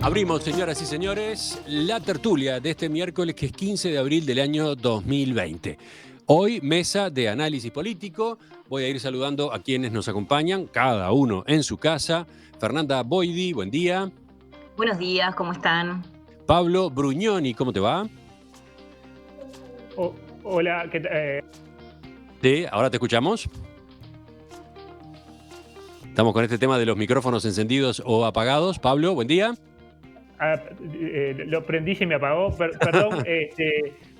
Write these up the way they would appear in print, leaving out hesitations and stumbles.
Abrimos, señoras y señores, la tertulia de este miércoles, que es 15 de abril del año 2020. Hoy, mesa de análisis político. Voy a ir saludando a quienes nos acompañan, cada uno en su casa. Fernanda Boidi, buen día. Buenos días, ¿cómo están? Pablo Brugnoni, ¿cómo te va? Hola, ¿qué Sí, ahora te escuchamos. Estamos con este tema de los micrófonos encendidos o apagados. Pablo, buen día. Lo prendí y se me apagó. Perdón,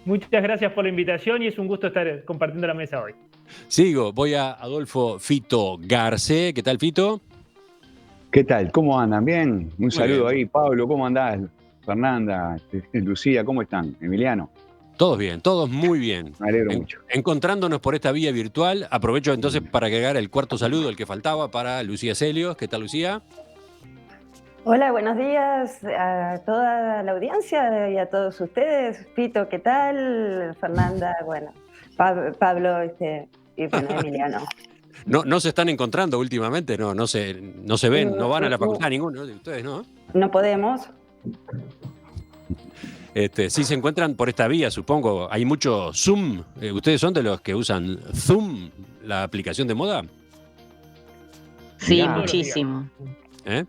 muchas gracias por la invitación y es un gusto estar compartiendo la mesa hoy. Sigo, voy a Adolfo Fito Garcé. ¿Qué tal, Fito? ¿Qué tal? ¿Cómo andan? ¿Bien? Un saludo bien. ahí. Pablo, ¿cómo andás? Fernanda, Lucía, ¿cómo están? Emiliano. Todos bien, todos muy bien. Me alegro mucho. Encontrándonos por esta vía virtual, aprovecho entonces para agregar el cuarto saludo, el que faltaba, para Lucía Celios. ¿Qué tal, Lucía? Hola, buenos días a toda la audiencia y a todos ustedes. Pito, ¿qué tal? Fernanda, bueno, Pablo y bueno, Emiliano. No se están encontrando últimamente, no se ven, no van a la facultad ninguno de ustedes, ¿no? No podemos. Sí se encuentran por esta vía, supongo. Hay mucho Zoom. ¿Ustedes son de los que usan Zoom, la aplicación de moda? Sí, Mirá. muchísimo. ¿Eh?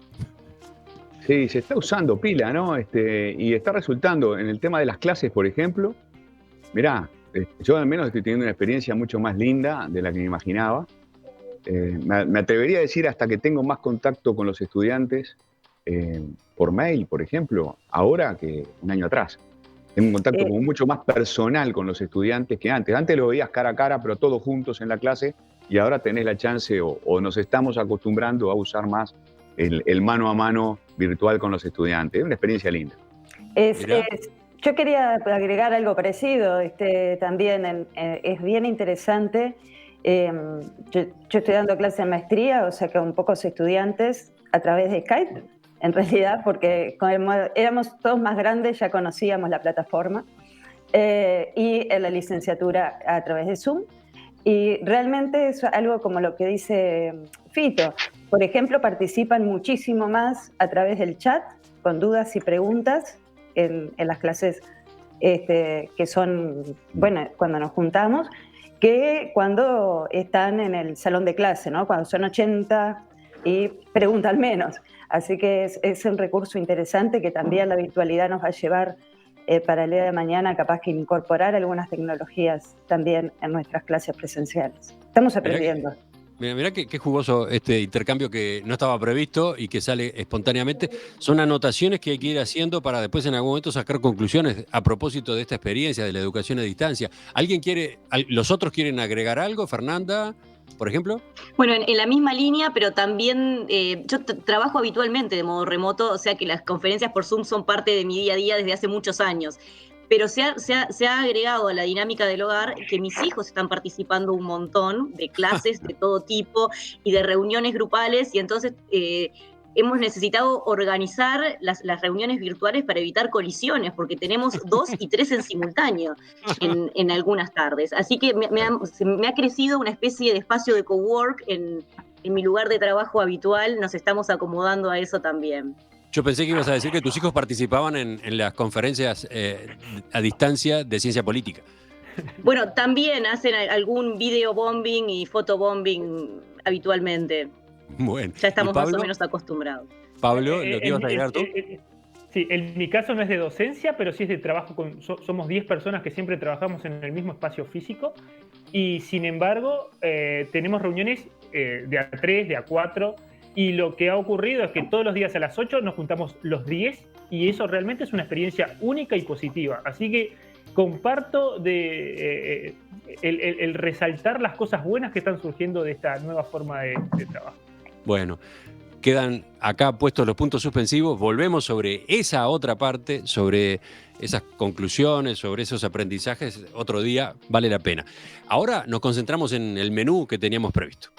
Sí, se está usando pila, ¿no? Y está resultando en el tema de las clases, por ejemplo. Mirá, yo al menos estoy teniendo una experiencia mucho más linda de la que me imaginaba. Me atrevería a decir hasta que tengo más contacto con los estudiantes por mail, por ejemplo, ahora que un año atrás. Tengo un contacto como mucho más personal con los estudiantes que antes. Antes lo veías cara a cara, pero todos juntos en la clase, y ahora tenés la chance o nos estamos acostumbrando a usar más el mano a mano virtual con los estudiantes. Es una experiencia linda. Yo quería agregar algo parecido. También es bien interesante. Yo estoy dando clase de maestría, o sea que con pocos estudiantes a través de Skype, en realidad, porque como éramos todos más grandes, ya conocíamos la plataforma, y en la licenciatura a través de Zoom. Y realmente es algo como lo que dice Fito. Por ejemplo, participan muchísimo más a través del chat, con dudas y preguntas en las clases que son, bueno, cuando nos juntamos, que cuando están en el salón de clase, ¿no? Cuando son 80 y preguntan menos. Así que es un recurso interesante que también la virtualidad nos va a llevar para el día de mañana, capaz que incorporar algunas tecnologías también en nuestras clases presenciales. Estamos aprendiendo. Mirá qué jugoso este intercambio que no estaba previsto y que sale espontáneamente. Son anotaciones que hay que ir haciendo para después en algún momento sacar conclusiones a propósito de esta experiencia de la educación a distancia. ¿Los otros quieren agregar algo? Fernanda, por ejemplo. Bueno, en la misma línea, pero también yo trabajo habitualmente de modo remoto, o sea que las conferencias por Zoom son parte de mi día a día desde hace muchos años. Pero se ha agregado a la dinámica del hogar que mis hijos están participando un montón de clases de todo tipo y de reuniones grupales, y entonces hemos necesitado organizar las reuniones virtuales para evitar colisiones, porque tenemos 2 y 3 en simultáneo en algunas tardes. Así que me ha crecido una especie de espacio de cowork en mi lugar de trabajo habitual. Nos estamos acomodando a eso también. Yo pensé que ibas a decir que tus hijos participaban en las conferencias a distancia de ciencia política. Bueno, también hacen algún video bombing y fotobombing habitualmente. Bueno. Ya estamos más o menos acostumbrados. Pablo, ¿lo que ibas a agregar tú? Sí, en mi caso no es de docencia, pero sí es de trabajo somos 10 personas que siempre trabajamos en el mismo espacio físico, y sin embargo tenemos reuniones de a 3, de a 4, y lo que ha ocurrido es que todos los días a las 8 nos juntamos los 10, y eso realmente es una experiencia única y positiva. Así que comparto el resaltar las cosas buenas que están surgiendo de esta nueva forma de trabajo. Bueno, quedan acá puestos los puntos suspensivos. Volvemos sobre esa otra parte, sobre esas conclusiones, sobre esos aprendizajes. Otro día vale la pena. Ahora nos concentramos en el menú que teníamos previsto.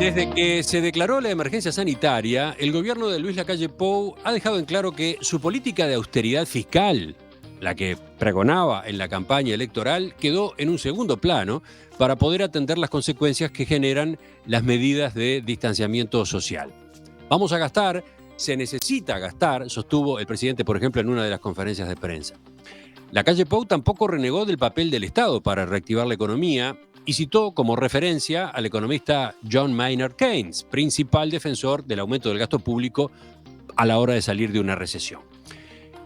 Desde que se declaró la emergencia sanitaria, el gobierno de Luis Lacalle Pou ha dejado en claro que su política de austeridad fiscal, la que pregonaba en la campaña electoral, quedó en un segundo plano para poder atender las consecuencias que generan las medidas de distanciamiento social. Vamos a gastar, se necesita gastar, sostuvo el presidente, por ejemplo, en una de las conferencias de prensa. Lacalle Pou tampoco renegó del papel del Estado para reactivar la economía y citó como referencia al economista John Maynard Keynes, principal defensor del aumento del gasto público a la hora de salir de una recesión.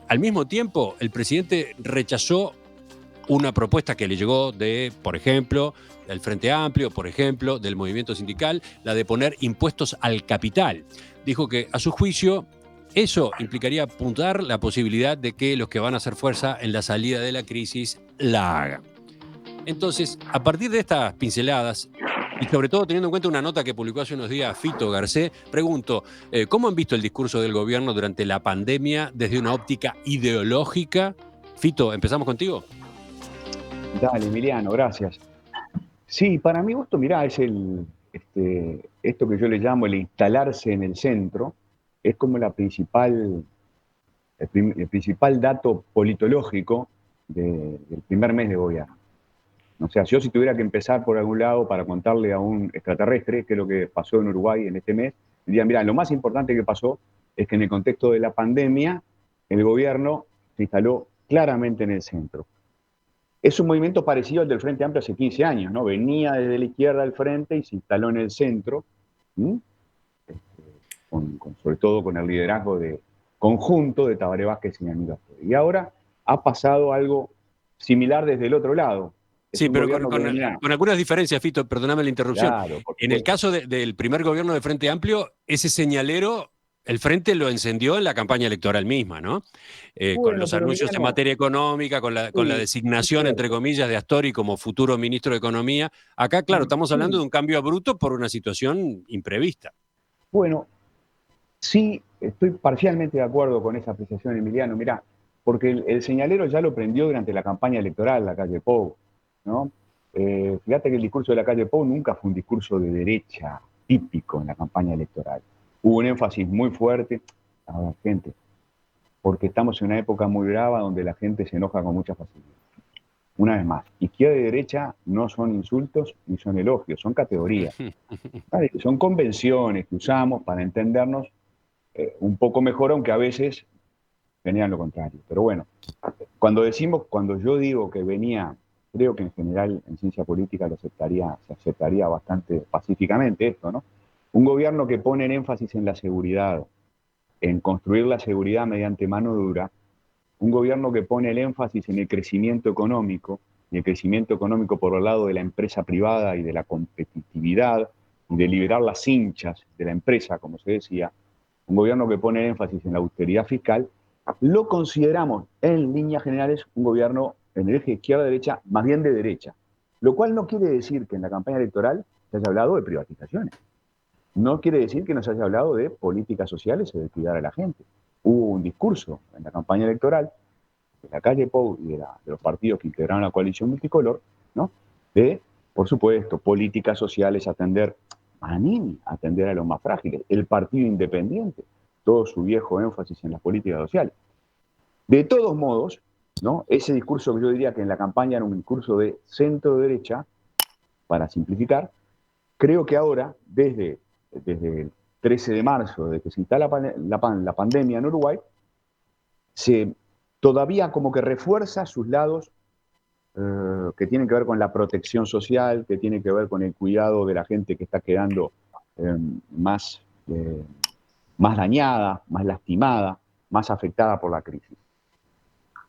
Al mismo tiempo, el presidente rechazó una propuesta que le llegó de, por ejemplo, del Frente Amplio, por ejemplo, del movimiento sindical, la de poner impuestos al capital. Dijo que, a su juicio, eso implicaría apuntar la posibilidad de que los que van a hacer fuerza en la salida de la crisis la hagan. Entonces, a partir de estas pinceladas, y sobre todo teniendo en cuenta una nota que publicó hace unos días Fito Garcés, pregunto, ¿cómo han visto el discurso del gobierno durante la pandemia desde una óptica ideológica? Fito, ¿empezamos contigo? Dale, Emiliano, gracias. Sí, para mi gusto, mirá, es esto que yo le llamo el instalarse en el centro, es como el principal dato politológico del primer mes de gobierno. O sea, yo si tuviera que empezar por algún lado para contarle a un extraterrestre qué es lo que pasó en Uruguay en este mes, diría, mirá, lo más importante que pasó es que en el contexto de la pandemia, el gobierno se instaló claramente en el centro. Es un movimiento parecido al del Frente Amplio hace 15 años, ¿no? Venía desde la izquierda al frente y se instaló en el centro, sobre todo con el liderazgo conjunto de Tabaré Vázquez y Aníbal Torres. Y ahora ha pasado algo similar desde el otro lado. Sí, pero con algunas diferencias, Fito, perdóname la interrupción. Claro, en el caso del primer gobierno del Frente Amplio, ese señalero, el Frente lo encendió en la campaña electoral misma, ¿no? Con los anuncios en materia económica, con la designación, entre comillas, de Astori como futuro ministro de Economía. Acá, claro, estamos hablando de un cambio abrupto por una situación imprevista. Bueno, sí, estoy parcialmente de acuerdo con esa apreciación, Emiliano. Mirá, porque el señalero ya lo prendió durante la campaña electoral, Lacalle Pou, ¿no? Fíjate que el discurso de Lacalle Pou nunca fue un discurso de derecha típico en la campaña electoral. Hubo un énfasis muy fuerte, a ver, gente, porque estamos en una época muy brava donde la gente se enoja con mucha facilidad. Una vez más, izquierda y derecha no son insultos ni son elogios, son categorías. ¿Vale? Son convenciones que usamos para entendernos un poco mejor, aunque a veces venían lo contrario. Pero bueno, cuando yo digo que venía, creo que en general en ciencia política se aceptaría bastante pacíficamente esto, ¿no? Un gobierno que pone el énfasis en la seguridad, en construir la seguridad mediante mano dura, un gobierno que pone el énfasis en el crecimiento económico, y el crecimiento económico por el lado de la empresa privada y de la competitividad, y de liberar las hinchas de la empresa, como se decía, un gobierno que pone el énfasis en la austeridad fiscal, lo consideramos en líneas generales un gobierno en el eje izquierda-derecha, más bien de derecha. Lo cual no quiere decir que en la campaña electoral se haya hablado de privatizaciones. No quiere decir que no se haya hablado de políticas sociales o de cuidar a la gente. Hubo un discurso en la campaña electoral de Lacalle Pou y de los partidos que integraron la coalición multicolor, ¿no? De, por supuesto, políticas sociales, atender a los más frágiles. El Partido Independiente, todo su viejo énfasis en las políticas sociales. De todos modos, ¿no? Ese discurso que yo diría que en la campaña era un discurso de centro-derecha, para simplificar, creo que ahora, desde el 13 de marzo, desde que se instala la pandemia en Uruguay, todavía como que refuerza sus lados que tienen que ver con la protección social, que tienen que ver con el cuidado de la gente que está quedando más dañada, más lastimada, más afectada por la crisis.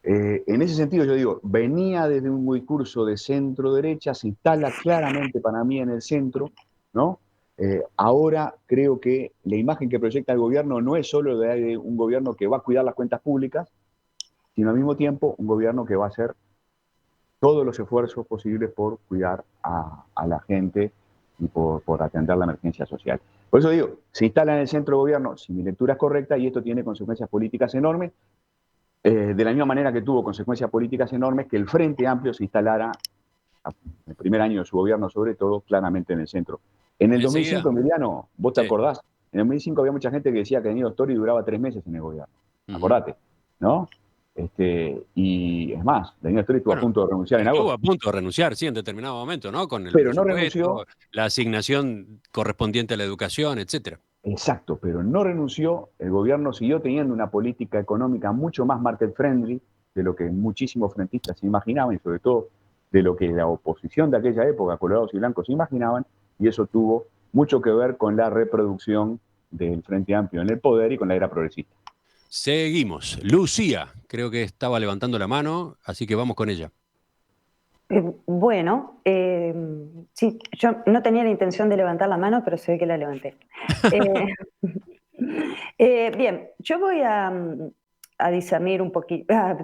En ese sentido, yo digo, venía desde un discurso de centro-derecha, se instala claramente para mí en el centro, ¿no? Ahora creo que la imagen que proyecta el gobierno no es solo de un gobierno que va a cuidar las cuentas públicas, sino al mismo tiempo un gobierno que va a hacer todos los esfuerzos posibles por cuidar a la gente y por atender la emergencia social. Por eso digo, se instala en el centro del gobierno, si mi lectura es correcta, y esto tiene consecuencias políticas enormes, de la misma manera que tuvo consecuencias políticas enormes que el Frente Amplio se instalara, en el primer año de su gobierno sobre todo, claramente en el centro. En el 2005, Emiliano, vos te acordás, en el 2005 había mucha gente que decía que Aníbal Astori duraba 3 meses en el gobierno. Acordate, ¿no? Y es más, Aníbal Astori estuvo a punto de renunciar en agosto. Estuvo a punto de renunciar, sí, en determinado momento, ¿no? Con el pero no renunció. La asignación correspondiente a la educación, etcétera. Exacto, pero no renunció, el gobierno siguió teniendo una política económica mucho más market friendly de lo que muchísimos frentistas se imaginaban y sobre todo de lo que la oposición de aquella época, colorados y blancos, se imaginaban, y eso tuvo mucho que ver con la reproducción del Frente Amplio en el poder y con la era progresista. Seguimos. Lucía, creo que estaba levantando la mano, así que vamos con ella. Bueno, sí, yo no tenía la intención de levantar la mano, pero se ve que la levanté. Bien, yo voy a discernir un poquito, a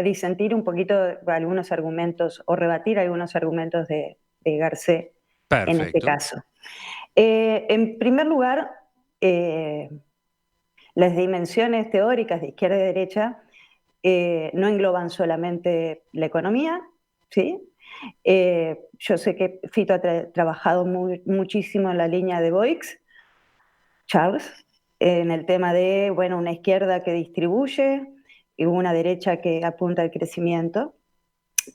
disentir un poquito algunos argumentos o rebatir algunos argumentos de Garcés en este Perfecto. caso. En primer lugar, las dimensiones teóricas de izquierda y derecha no engloban solamente la economía, ¿sí? Yo sé que Fito ha trabajado muchísimo en la línea de Boix, Charles, en el tema de, bueno, una izquierda que distribuye y una derecha que apunta al crecimiento.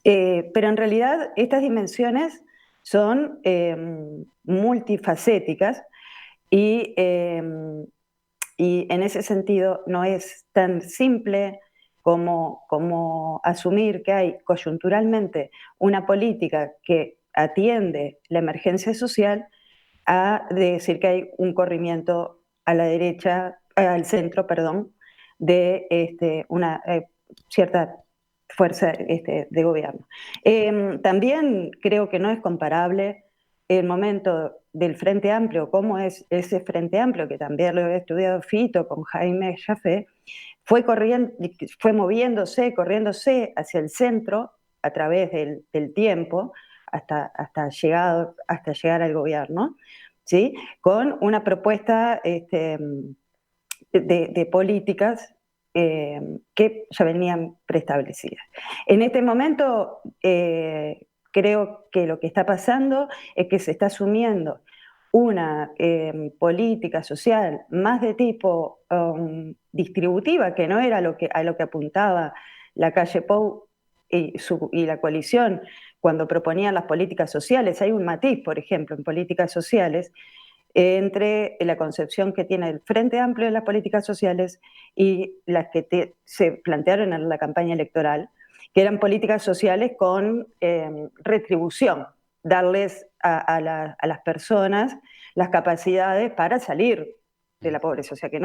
Pero en realidad estas dimensiones son multifacéticas y en ese sentido no es tan simple como asumir que hay coyunturalmente una política que atiende la emergencia social a decir que hay un corrimiento a la derecha, al centro, perdón, de una cierta fuerza de gobierno. También creo que no es comparable el momento del Frente Amplio, cómo es ese Frente Amplio, que también lo he estudiado Fito con Jaime Jaffé, fue moviéndose, corriéndose hacia el centro a través del tiempo hasta llegar al gobierno, ¿sí? Con una propuesta de políticas que ya venían preestablecidas. En este momento creo que lo que está pasando es que se está asumiendo una política social más de tipo distributiva, que no era a lo que apuntaba la calle Pou y la coalición cuando proponían las políticas sociales. Hay un matiz, por ejemplo, en políticas sociales, entre la concepción que tiene el Frente Amplio de las políticas sociales y las que se plantearon en la campaña electoral, que eran políticas sociales con retribución, darles a las personas las capacidades para salir de la pobreza. O sea, que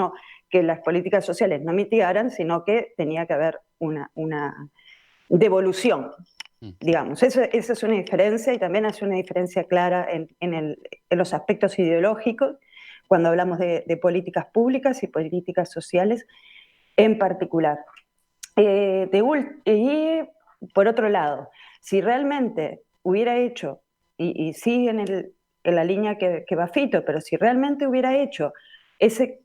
las políticas sociales no mitigaran, sino que tenía que haber una devolución, digamos. Esa es una diferencia, y también hace una diferencia clara en los aspectos ideológicos cuando hablamos de políticas públicas y políticas sociales en particular. Y por otro lado, si realmente hubiera hecho, y sigue en la línea que va Fito, pero si realmente hubiera hecho ese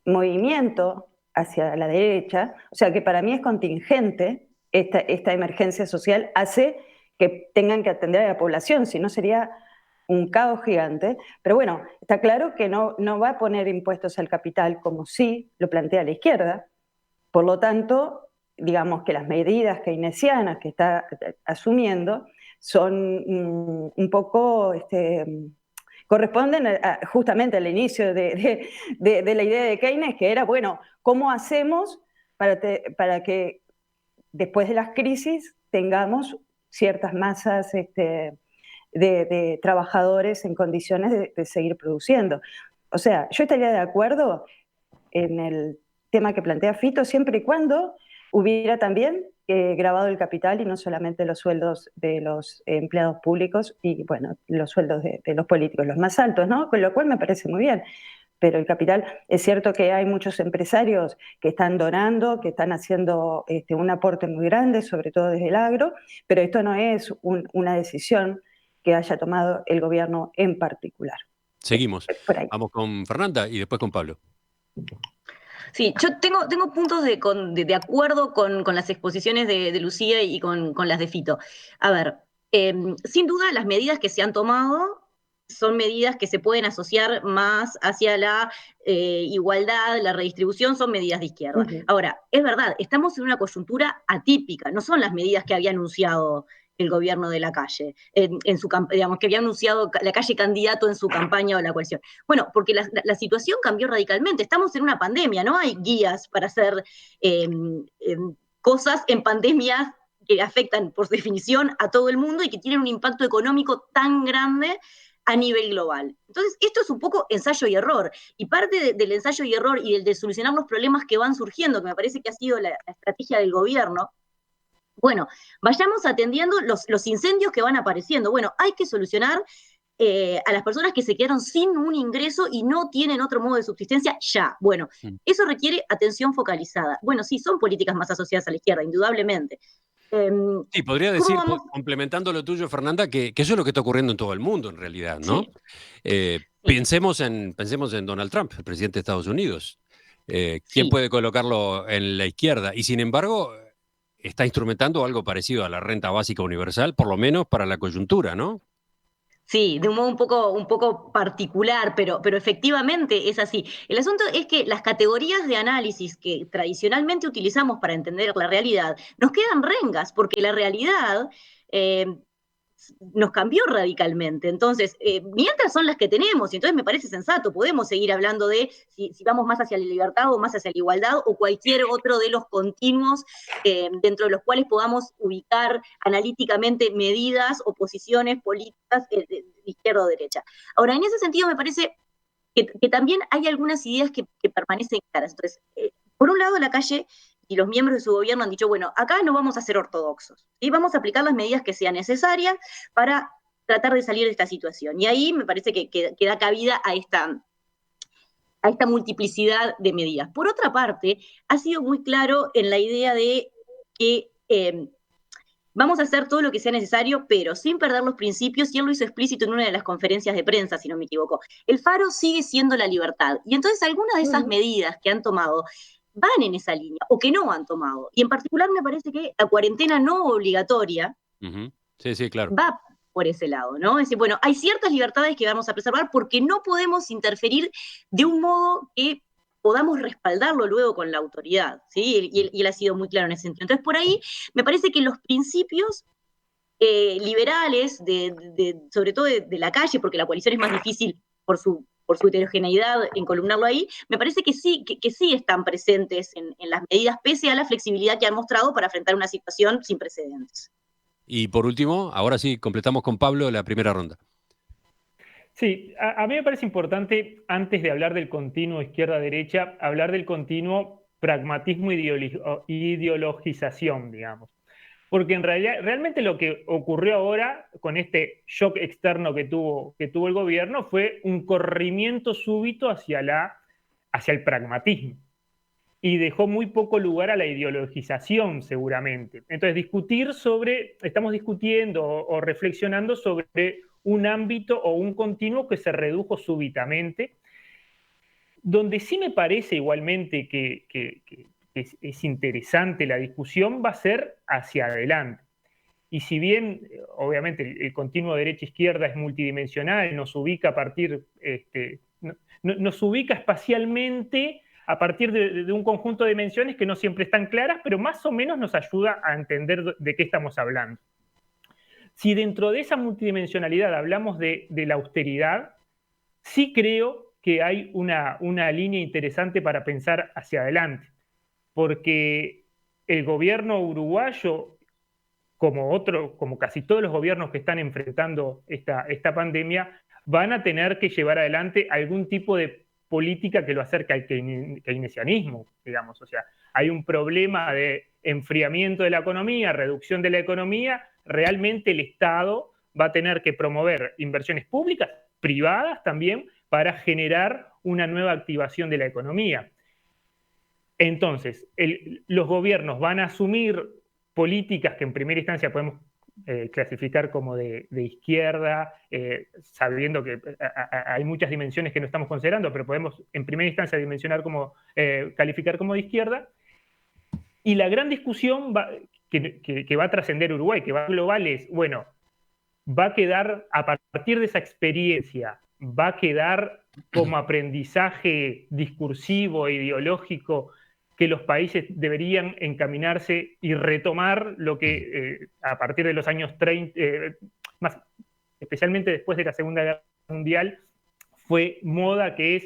movimiento hacia la derecha, o sea que para mí es contingente, esta emergencia social hace que tengan que atender a la población, si no sería un caos gigante. Pero bueno, está claro que no va a poner impuestos al capital como sí lo plantea la izquierda. Por lo tanto, digamos que las medidas keynesianas que está asumiendo son un poco corresponden justamente al inicio de la idea de Keynes, que era, bueno, ¿cómo hacemos para que después de las crisis tengamos ciertas masas de trabajadores en condiciones de seguir produciendo? O sea, yo estaría de acuerdo en el tema que plantea Fito, siempre y cuando hubiera también grabado el capital y no solamente los sueldos de los empleados públicos y, bueno, los sueldos de los políticos, los más altos, ¿no? Con lo cual me parece muy bien. Pero el capital, es cierto que hay muchos empresarios que están donando, que están haciendo un aporte muy grande, sobre todo desde el agro, pero esto no es una decisión que haya tomado el gobierno en particular. Seguimos. Por ahí. Vamos con Fernanda y después con Pablo. Sí, yo tengo puntos de acuerdo con las exposiciones de Lucía y con las de Fito. A ver, sin duda las medidas que se han tomado son medidas que se pueden asociar más hacia la igualdad, la redistribución, son medidas de izquierda. Ahora, es verdad, estamos en una coyuntura atípica, no son las medidas que había anunciado el gobierno de Lacalle, digamos, que había anunciado Lacalle candidato en su campaña o la coalición? Bueno, porque la situación cambió radicalmente. Estamos en una pandemia, no hay guías para hacer cosas en pandemias que afectan por definición a todo el mundo y que tienen un impacto económico tan grande a nivel global. Entonces, esto es un poco ensayo y error. Y parte del ensayo y error y de solucionar los problemas que van surgiendo, que me parece que ha sido la estrategia del gobierno, bueno, vayamos atendiendo los incendios que van apareciendo. Bueno, hay que solucionar a las personas que se quedaron sin un ingreso y no tienen otro modo de subsistencia ya. Bueno, eso requiere atención focalizada. Bueno, sí, son políticas más asociadas a la izquierda, indudablemente. Sí, podría decir, complementando lo tuyo, Fernanda, que eso es lo que está ocurriendo en todo el mundo, en realidad, ¿no? Sí. Pensemos en Donald Trump, el presidente de Estados Unidos. ¿Quién puede colocarlo en la izquierda? Y sin embargo, está instrumentando algo parecido a la renta básica universal, por lo menos para la coyuntura, ¿no? Sí, de un modo un poco particular, pero efectivamente es así. El asunto es que las categorías de análisis que tradicionalmente utilizamos para entender la realidad nos quedan rengas, porque la realidad nos cambió radicalmente. Entonces, mientras son las que tenemos, y entonces me parece sensato, podemos seguir hablando de si vamos más hacia la libertad o más hacia la igualdad o cualquier otro de los continuos dentro de los cuales podamos ubicar analíticamente medidas o posiciones políticas de izquierda o derecha. Ahora, en ese sentido me parece que también hay algunas ideas que permanecen claras. Entonces, por un lado, Lacalle y los miembros de su gobierno han dicho, bueno, acá no vamos a ser ortodoxos, y vamos a aplicar las medidas que sean necesarias para tratar de salir de esta situación. Y ahí me parece que da cabida a esta multiplicidad de medidas. Por otra parte, ha sido muy claro en la idea de que vamos a hacer todo lo que sea necesario, pero sin perder los principios, y él lo hizo explícito en una de las conferencias de prensa, si no me equivoco. El faro sigue siendo la libertad. Y entonces algunas de esas medidas que han tomado van en esa línea, o que no han tomado. Y en particular me parece que la cuarentena no obligatoria sí, claro, va por ese lado, ¿no? Es decir, bueno, hay ciertas libertades que vamos a preservar porque no podemos interferir de un modo que podamos respaldarlo luego con la autoridad, ¿sí? Y él ha sido muy claro en ese sentido. Entonces, por ahí me parece que los principios liberales, sobre todo de Lacalle, porque la coalición es más difícil por su heterogeneidad, encolumnarlo ahí, me parece que sí están presentes en las medidas, pese a la flexibilidad que han mostrado para enfrentar una situación sin precedentes. Y por último, ahora sí, completamos con Pablo la primera ronda. Sí, a mí me parece importante, antes de hablar del continuo izquierda-derecha, hablar del continuo pragmatismo ideologización, digamos. Porque en realidad, realmente lo que ocurrió ahora con este shock externo que tuvo el gobierno fue un corrimiento súbito hacia el pragmatismo. Y dejó muy poco lugar a la ideologización, seguramente. Entonces, estamos discutiendo o reflexionando sobre un ámbito o un continuo que se redujo súbitamente, donde sí me parece igualmente que es interesante la discusión, va a ser hacia adelante. Y si bien, obviamente, el continuo derecha-izquierda es multidimensional, nos ubica nos ubica espacialmente a partir de un conjunto de dimensiones que no siempre están claras, pero más o menos nos ayuda a entender de qué estamos hablando. Si dentro de esa multidimensionalidad hablamos de la austeridad, sí creo que hay una línea interesante para pensar hacia adelante, porque el gobierno uruguayo, como casi todos los gobiernos que están enfrentando esta pandemia, van a tener que llevar adelante algún tipo de política que lo acerque al keynesianismo, digamos. O sea, hay un problema de enfriamiento de la economía, reducción de la economía. Realmente el Estado va a tener que promover inversiones públicas, privadas también, para generar una nueva activación de la economía. Entonces, los gobiernos van a asumir políticas que en primera instancia podemos clasificar como de izquierda, sabiendo que hay muchas dimensiones que no estamos considerando, pero podemos en primera instancia calificar como de izquierda. Y la gran discusión que va a trascender Uruguay, que va a global, es, bueno, va a quedar, a partir de esa experiencia, va a quedar como aprendizaje discursivo e ideológico que los países deberían encaminarse y retomar lo que a partir de los años 30, más especialmente después de la Segunda Guerra Mundial, fue moda, que es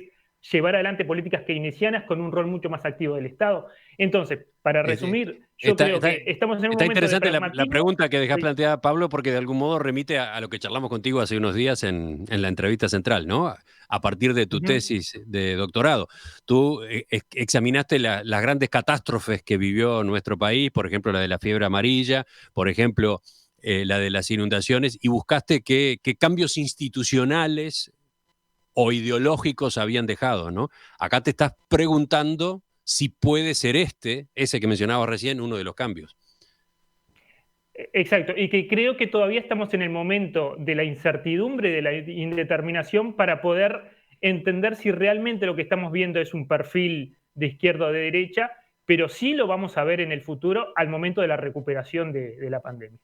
llevar adelante políticas keynesianas con un rol mucho más activo del Estado. Entonces, para resumir, yo creo que estamos en un Está momento interesante de la pragmatismo. pregunta que dejás Sí. planteada, Pablo, porque de algún modo remite a lo que charlamos contigo hace unos días en la entrevista central, ¿no? A partir de tu tesis de doctorado. Tú examinaste las grandes catástrofes que vivió nuestro país, por ejemplo, la de la fiebre amarilla, por ejemplo, la de las inundaciones, y buscaste qué cambios institucionales o ideológicos habían dejado, ¿no? Acá te estás preguntando si puede ser ese que mencionabas recién, uno de los cambios. Exacto, y que creo que todavía estamos en el momento de la incertidumbre, de la indeterminación, para poder entender si realmente lo que estamos viendo es un perfil de izquierda o de derecha, pero sí lo vamos a ver en el futuro al momento de la recuperación de la pandemia.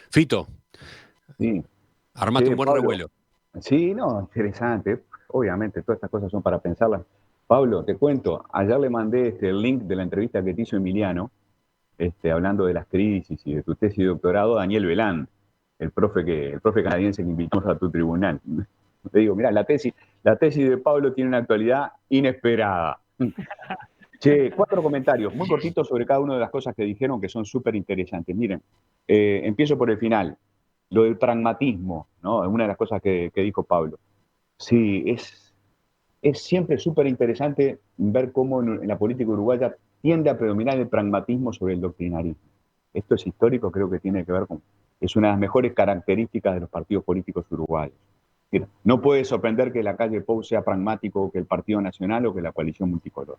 Fito, Sí. armaste un buen Pablo. revuelo. Sí, no, interesante. Obviamente, todas estas cosas son para pensarlas. Pablo, te cuento, ayer le mandé el link de la entrevista que te hizo Emiliano, hablando de las crisis y de tu tesis de doctorado, Daniel Belán, el profe canadiense que invitamos a tu tribunal. Le digo, mira, la tesis de Pablo tiene una actualidad inesperada. Che, 4 comentarios, muy cortitos sobre cada una de las cosas que dijeron, que son súper interesantes. Miren, empiezo por el final, lo del pragmatismo, ¿no? Una de las cosas que dijo Pablo. Sí, es siempre súper interesante ver cómo en la política uruguaya tiende a predominar el pragmatismo sobre el doctrinarismo. Esto es histórico, creo que tiene que ver con... Es una de las mejores características de los partidos políticos uruguayos. No puede sorprender que la calle Pou sea pragmático, que el Partido Nacional o que la coalición multicolor.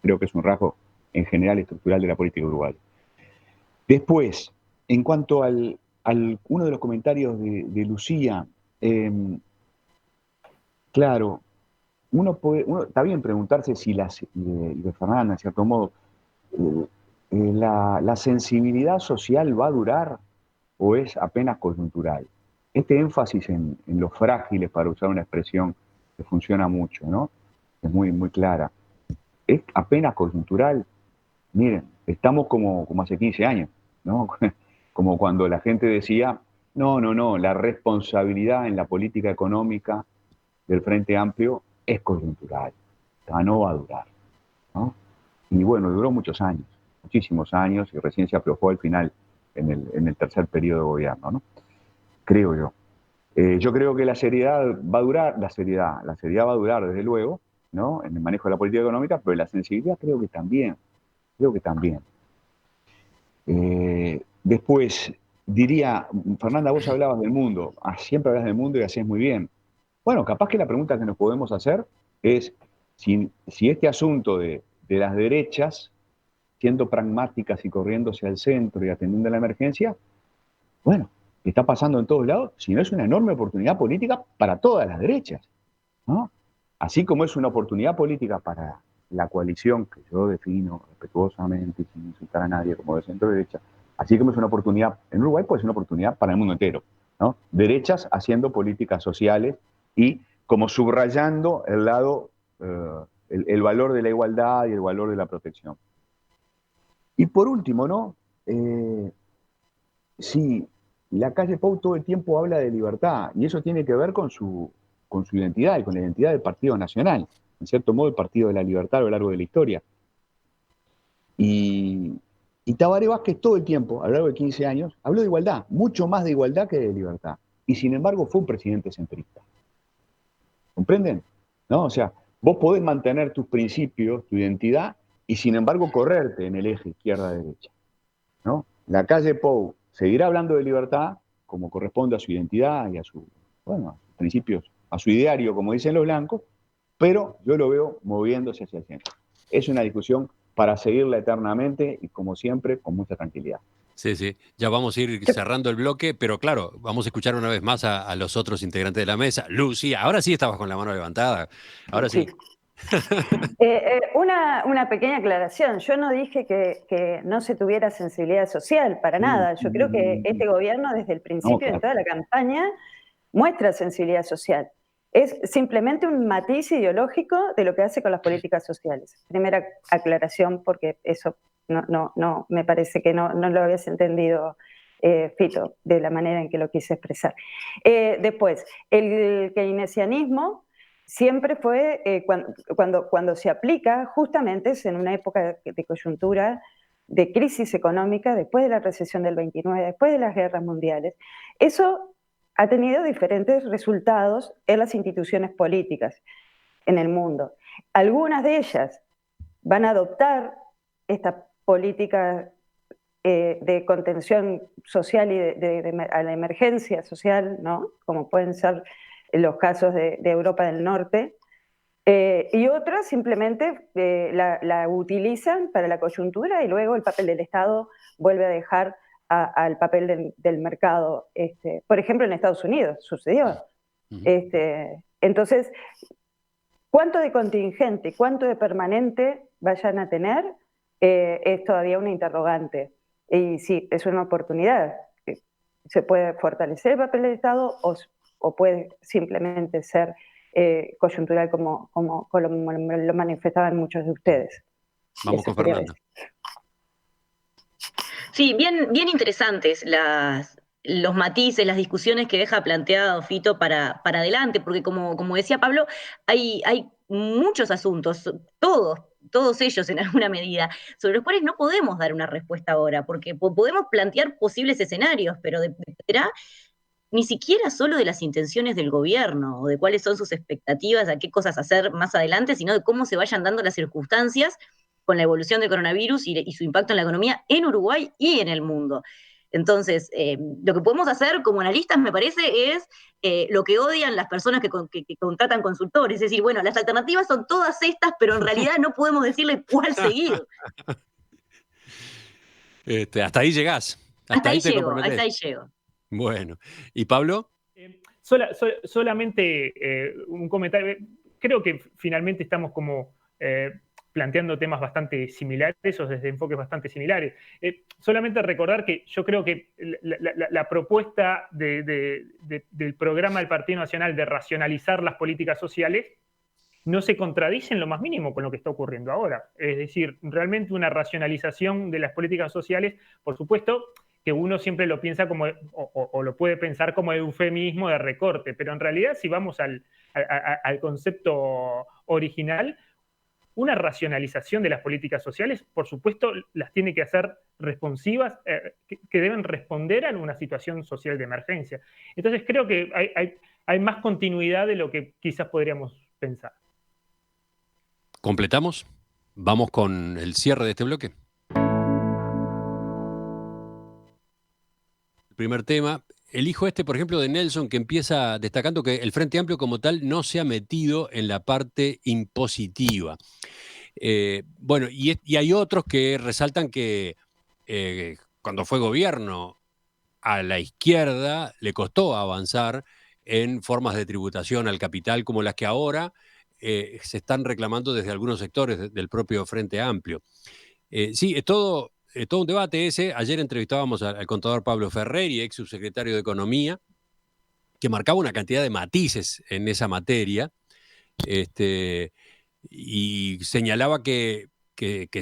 Creo que es un rasgo en general estructural de la política uruguaya. Después, en cuanto al uno de los comentarios de Lucía, claro, está bien preguntarse si de Fernanda, en cierto modo, la sensibilidad social va a durar o es apenas coyuntural. Este énfasis en los frágiles, para usar una expresión que funciona mucho, ¿no? Es muy, muy clara. Es apenas coyuntural. Miren, estamos como hace 15 años, ¿no? Como cuando la gente decía, no, la responsabilidad en la política económica del Frente Amplio es coyuntural, no va a durar, ¿no? Y bueno, duró muchos años, muchísimos años, y recién se aflojó al final en el tercer periodo de gobierno, ¿no? Creo yo. Yo creo que la seriedad va a durar, la seriedad va a durar desde luego, ¿no? En el manejo de la política económica, pero la sensibilidad creo que también. Después, diría, Fernanda, vos hablabas del mundo, siempre hablas del mundo y hacés muy bien. Bueno, capaz que la pregunta que nos podemos hacer es si este asunto de las derechas, siendo pragmáticas y corriéndose al centro y atendiendo a la emergencia, bueno, está pasando en todos lados, si no es una enorme oportunidad política para todas las derechas, ¿no? Así como es una oportunidad política para la coalición, que yo defino respetuosamente y sin insultar a nadie como de centro derecha, así como es una oportunidad en Uruguay, pues es una oportunidad para el mundo entero, ¿no? Derechas haciendo políticas sociales y como subrayando el lado, el valor de la igualdad y el valor de la protección. Y por último, ¿no? Sí, la calle Pou todo el tiempo habla de libertad y eso tiene que ver con su identidad y con la identidad del Partido Nacional, en cierto modo el Partido de la Libertad a lo largo de la historia. Y Tabaré Vázquez todo el tiempo, a lo largo de 15 años, habló de igualdad, mucho más de igualdad que de libertad. Y sin embargo fue un presidente centrista. ¿Comprenden? ¿No? O sea, vos podés mantener tus principios, tu identidad, y sin embargo correrte en el eje izquierda-derecha, ¿no? La calle Pou seguirá hablando de libertad, como corresponde a su identidad y a sus principios, a su ideario, como dicen los blancos, pero yo lo veo moviéndose hacia el centro. Es una discusión para seguirla eternamente y, como siempre, con mucha tranquilidad. Sí, ya vamos a ir cerrando el bloque, pero claro, vamos a escuchar una vez más a los otros integrantes de la mesa. Lucía, ahora sí estabas con la mano levantada, ahora sí. Una pequeña aclaración. Yo no dije que no se tuviera sensibilidad social, para nada. Yo creo que este gobierno, desde el principio, en toda la campaña, muestra sensibilidad social. Es simplemente un matiz ideológico de lo que hace con las políticas sociales. Primera aclaración, porque eso no me parece que no lo habías entendido, Fito, de la manera en que lo quise expresar. Después, el keynesianismo siempre fue, cuando se aplica, justamente es en una época de coyuntura, de crisis económica, después de la recesión del 29, después de las guerras mundiales. Eso ha tenido diferentes resultados en las instituciones políticas en el mundo. Algunas de ellas van a adoptar esta política de contención social y a la emergencia social, ¿no? Como pueden ser los casos de Europa del Norte, y otras simplemente la utilizan para la coyuntura y luego el papel del Estado vuelve a dejar al papel del mercado. Por ejemplo, en Estados Unidos sucedió. Entonces, ¿cuánto de contingente, cuánto de permanente vayan a tener? Es todavía una interrogante. Y sí, es una oportunidad. Se puede fortalecer el papel del Estado o puede simplemente ser coyuntural como lo manifestaban muchos de ustedes. Vamos con Fernanda. Sí, bien interesantes los matices, las discusiones que deja planteado Fito para adelante, porque como decía Pablo, hay muchos asuntos, todos ellos en alguna medida, sobre los cuales no podemos dar una respuesta ahora, porque podemos plantear posibles escenarios, pero dependerá ni siquiera solo de las intenciones del gobierno o de cuáles son sus expectativas, a qué cosas hacer más adelante, sino de cómo se vayan dando las circunstancias con la evolución del coronavirus y su impacto en la economía en Uruguay y en el mundo. Entonces, lo que podemos hacer como analistas, me parece, es lo que odian las personas que contratan consultores. Es decir, bueno, las alternativas son todas estas, pero en realidad no podemos decirle cuál seguir. Hasta ahí llegás. Hasta ahí llego. Bueno. ¿Y Pablo? Solamente un comentario. Creo que finalmente estamos como planteando temas bastante similares o desde enfoques bastante similares. Solamente recordar que yo creo que la propuesta del programa del Partido Nacional de racionalizar las políticas sociales no se contradice en lo más mínimo con lo que está ocurriendo ahora. Es decir, realmente una racionalización de las políticas sociales, por supuesto, que uno siempre lo piensa como, o lo puede pensar como eufemismo de recorte, pero en realidad si vamos al concepto original, una racionalización de las políticas sociales, por supuesto, las tiene que hacer responsivas, que deben responder a una situación social de emergencia. Entonces creo que hay más continuidad de lo que quizás podríamos pensar. ¿Completamos? Vamos con el cierre de este bloque. Primer tema, elijo por ejemplo, de Nelson, que empieza destacando que el Frente Amplio como tal no se ha metido en la parte impositiva. Bueno, y hay otros que resaltan que cuando fue gobierno a la izquierda le costó avanzar en formas de tributación al capital como las que ahora se están reclamando desde algunos sectores del propio Frente Amplio. Sí, es todo un debate ese. Ayer entrevistábamos al contador Pablo Ferreri, ex subsecretario de Economía, que marcaba una cantidad de matices en esa materia, y señalaba que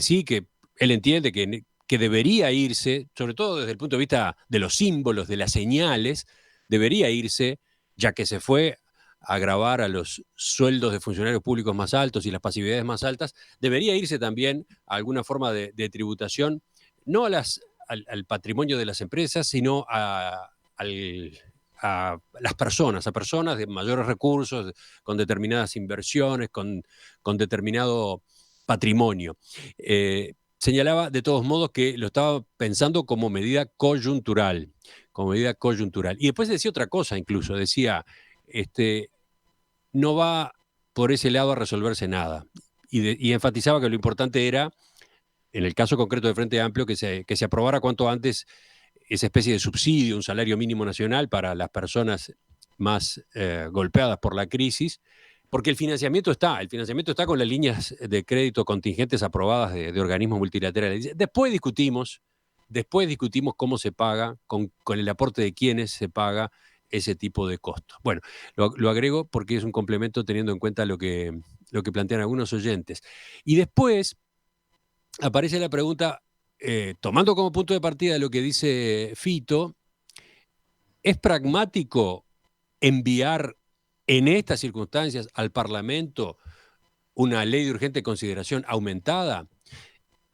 sí, que él entiende que debería irse, sobre todo desde el punto de vista de los símbolos, de las señales, debería irse, ya que se fue a grabar a los sueldos de funcionarios públicos más altos y las pasividades más altas, debería irse también a alguna forma de tributación, no al patrimonio de las empresas, sino a las personas, a personas de mayores recursos, con determinadas inversiones, con determinado patrimonio. Señalaba de todos modos que lo estaba pensando como medida coyuntural. Y después decía otra cosa incluso, decía, no va por ese lado a resolverse nada. Y enfatizaba que lo importante era, en el caso concreto del Frente Amplio, que se aprobara cuanto antes esa especie de subsidio, un salario mínimo nacional para las personas más golpeadas por la crisis, porque el financiamiento está con las líneas de crédito contingentes aprobadas de organismos multilaterales. Después discutimos cómo se paga, con el aporte de quiénes se paga, ese tipo de costos. Bueno, lo agrego porque es un complemento teniendo en cuenta lo que plantean algunos oyentes. Y después aparece la pregunta, tomando como punto de partida lo que dice Fito, ¿es pragmático enviar en estas circunstancias al Parlamento una ley de urgente consideración aumentada?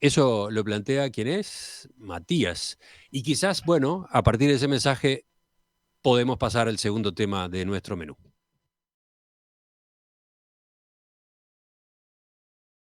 Eso lo plantea ¿quién es? Matías. Y quizás, bueno, a partir de ese mensaje podemos pasar al segundo tema de nuestro menú.